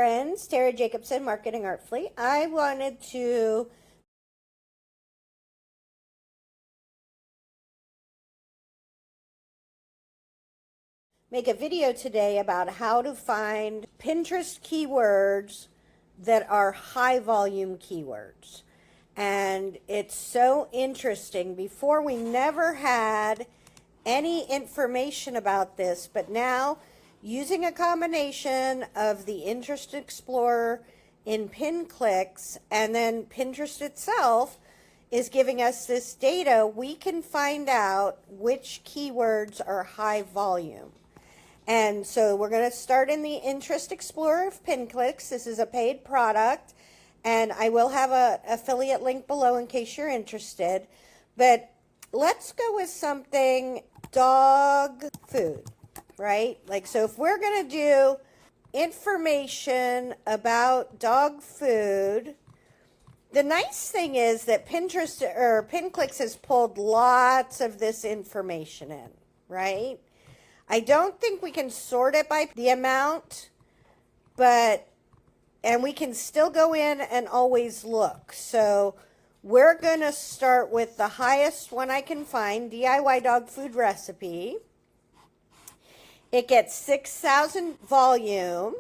friends, Tara Jacobson, Marketing Artfully. I wanted to make a video today about how to find Pinterest keywords that are high volume keywords. And it's so interesting. Before, we never had any information about this, but now, using a combination of the Interest Explorer in PinClicks and then Pinterest itself is giving us this data, we can find out which keywords are high volume. And so we're going to start in the Interest Explorer of PinClicks. This is a paid product, and I will have an affiliate link below in case you're interested. But let's go with something dog food, right? Like, so if we're going to do information about dog food, the nice thing is that Pinterest or PinClicks has pulled lots of this information in, right? I don't think we can sort it by the amount, and we can still go in and always look. So we're going to start with the highest one I can find, DIY dog food recipe. It gets 6,000 volume,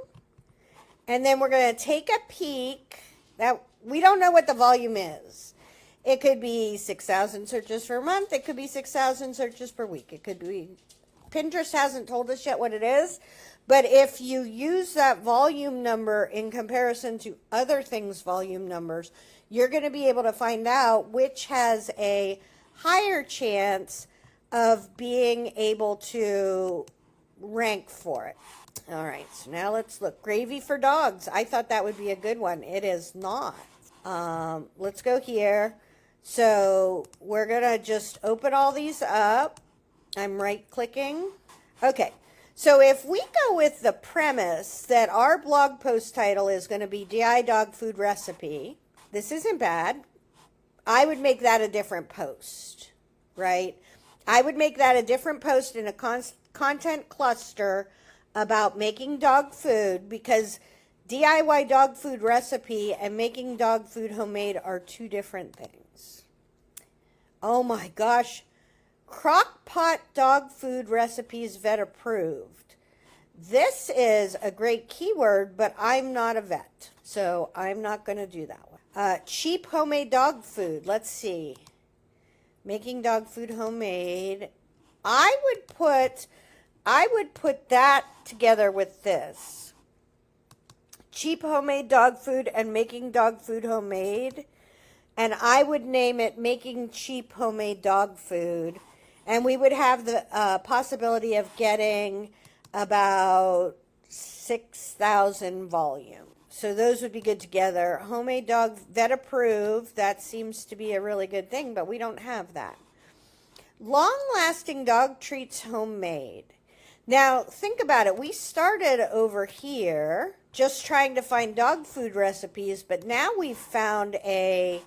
and then we're going to take a peek. That we don't know what the volume is. It could be 6,000 searches per month. It could be 6,000 searches per week. It could be, Pinterest hasn't told us yet what it is, but if you use that volume number in comparison to other things' volume numbers, you're going to be able to find out which has a higher chance of being able to rank for it. All right, so now let's look. Gravy for dogs. I thought that would be a good one. It is not. Let's go here. So we're going to just open all these up. I'm right-clicking. Okay, so if we go with the premise that our blog post title is going to be DIY dog food recipe, this isn't bad. I would make that a different post, right? I would make that a different post in a content cluster about making dog food, because DIY dog food recipe and making dog food homemade are two different things. Oh my gosh. Crock pot dog food recipes vet approved. This is a great keyword, but I'm not a vet, so I'm not going to do that one. Cheap homemade dog food. Let's see. Making dog food homemade. I would put that together with this. Cheap homemade dog food and making dog food homemade. And I would name it Making Cheap Homemade Dog Food. And we would have the possibility of getting about 6,000 volume. So those would be good together. Homemade dog vet approved. That seems to be a really good thing, but we don't have that. Long-lasting dog treats homemade. Now, think about it. We started over here just trying to find dog food recipes, but now we've found a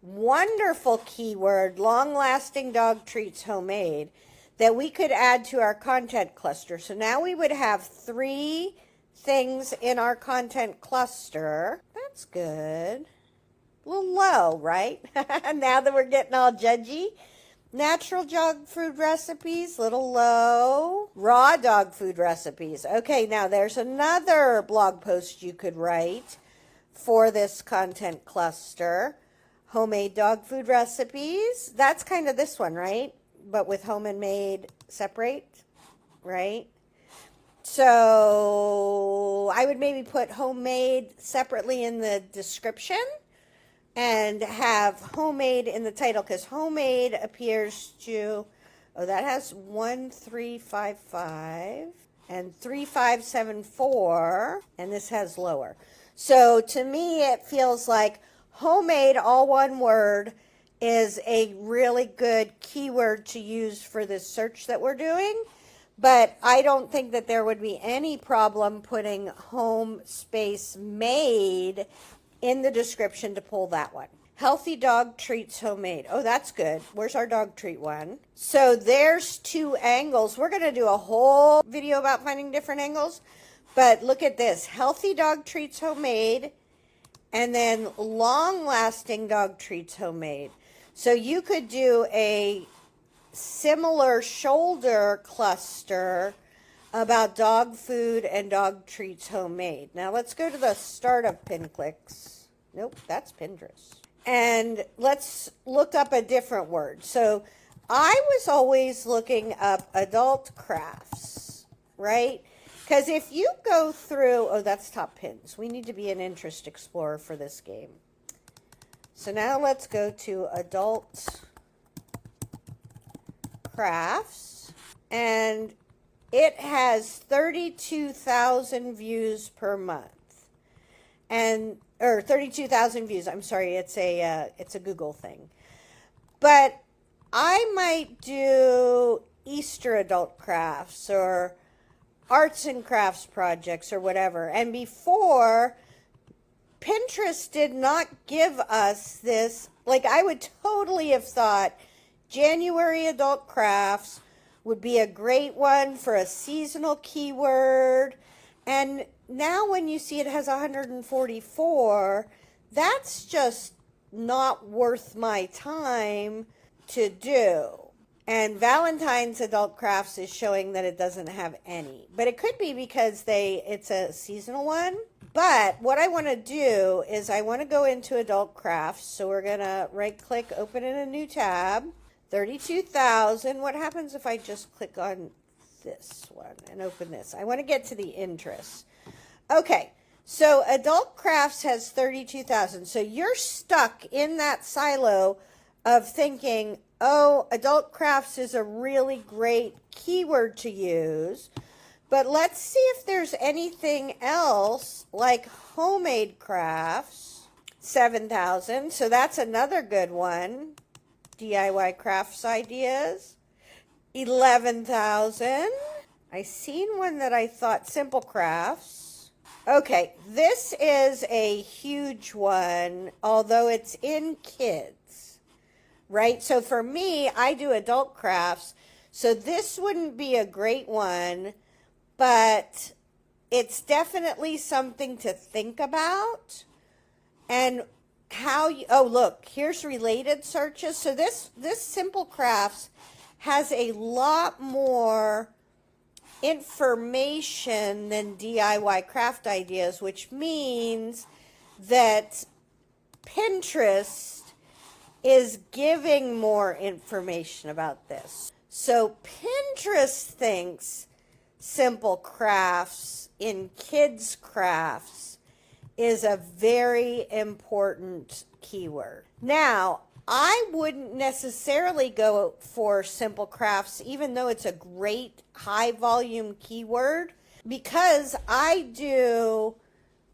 wonderful keyword, long-lasting dog treats homemade, that we could add to our content cluster. So now we would have 3 things in our content cluster. That's good. A little low, right? Now that we're getting all judgy. Natural dog food recipes, little low. Raw dog food recipes. Okay, now there's another blog post you could write for this content cluster. Homemade dog food recipes. That's kind of this one, right? But with home and made separate, right? So I would maybe put homemade separately in the description and have homemade in the title, because homemade appears to, oh, that has 1355 and 3574, and this has lower. So to me, it feels like homemade, all one word, is a really good keyword to use for this search that we're doing. But I don't think that there would be any problem putting home space made in the description to pull that one. Healthy dog treats homemade. Oh, that's good. Where's our dog treat one? So there's 2 angles. We're going to do a whole video about finding different angles. But look at this, Healthy Dog Treats Homemade, and then Long Lasting Dog Treats Homemade. So you could do a similar shoulder cluster about dog food and dog treats homemade. Now let's go to the startup pin clicks. Nope, that's Pinterest. And let's look up a different word. So I was always looking up adult crafts, right? Because if you go through, oh, that's top pins. We need to be an interest explorer for this game. So now let's go to adult crafts, and it has 32,000 views per month, or 32,000 views. I'm sorry, it's a Google thing. But I might do Easter adult crafts or arts and crafts projects or whatever. And before, Pinterest did not give us this. Like, I would totally have thought January adult crafts would be a great one for a seasonal keyword. And now when you see it has 144, that's just not worth my time to do. And Valentine's adult crafts is showing that it doesn't have any. But it could be because it's a seasonal one. But what I want to do is I want to go into adult crafts. So we're going to right click, open in a new tab. 32,000. What happens if I just click on this one and open this? I want to get to the interests. Okay, so adult crafts has 32,000. So you're stuck in that silo of thinking, oh, adult crafts is a really great keyword to use. But let's see if there's anything else like homemade crafts. 7,000. So that's another good one. DIY crafts ideas. 11,000. I seen one that I thought simple crafts. Okay, this is a huge one, although it's in kids, right? So for me, I do adult crafts, so this wouldn't be a great one, but it's definitely something to think about. And how you, oh look, here's related searches. So this simple crafts has a lot more information than DIY craft ideas, which means that Pinterest is giving more information about this. So Pinterest thinks simple crafts in kids crafts is a very important keyword. Now, I wouldn't necessarily go for simple crafts, even though it's a great high volume keyword, because I do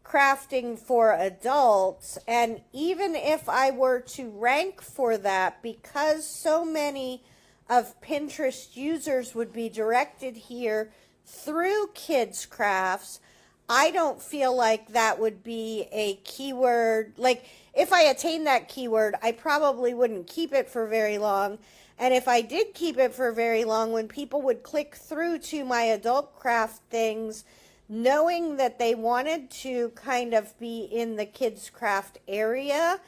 crafting for adults. And even if I were to rank for that, because so many of Pinterest users would be directed here through kids crafts, I don't feel like that would be a keyword. Like, if I attained that keyword, I probably wouldn't keep it for very long. And if I did keep it for very long, when people would click through to my adult craft things, knowing that they wanted to kind of be in the kids craft area,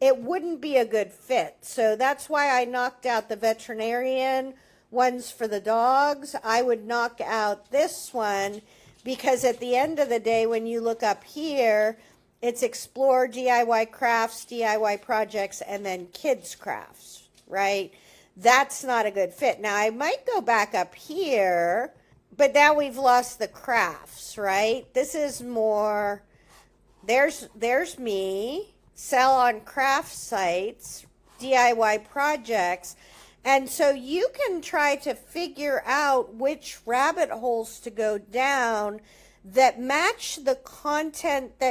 it wouldn't be a good fit. So that's why I knocked out the veterinarian ones for the dogs. I would knock out this one, because at the end of the day, when you look up here, it's explore DIY crafts, DIY projects, and then kids crafts, right? That's not a good fit. Now, I might go back up here, but now we've lost the crafts, right? This is more, there's me, sell on craft sites, DIY projects. And so you can try to figure out which rabbit holes to go down that match the content that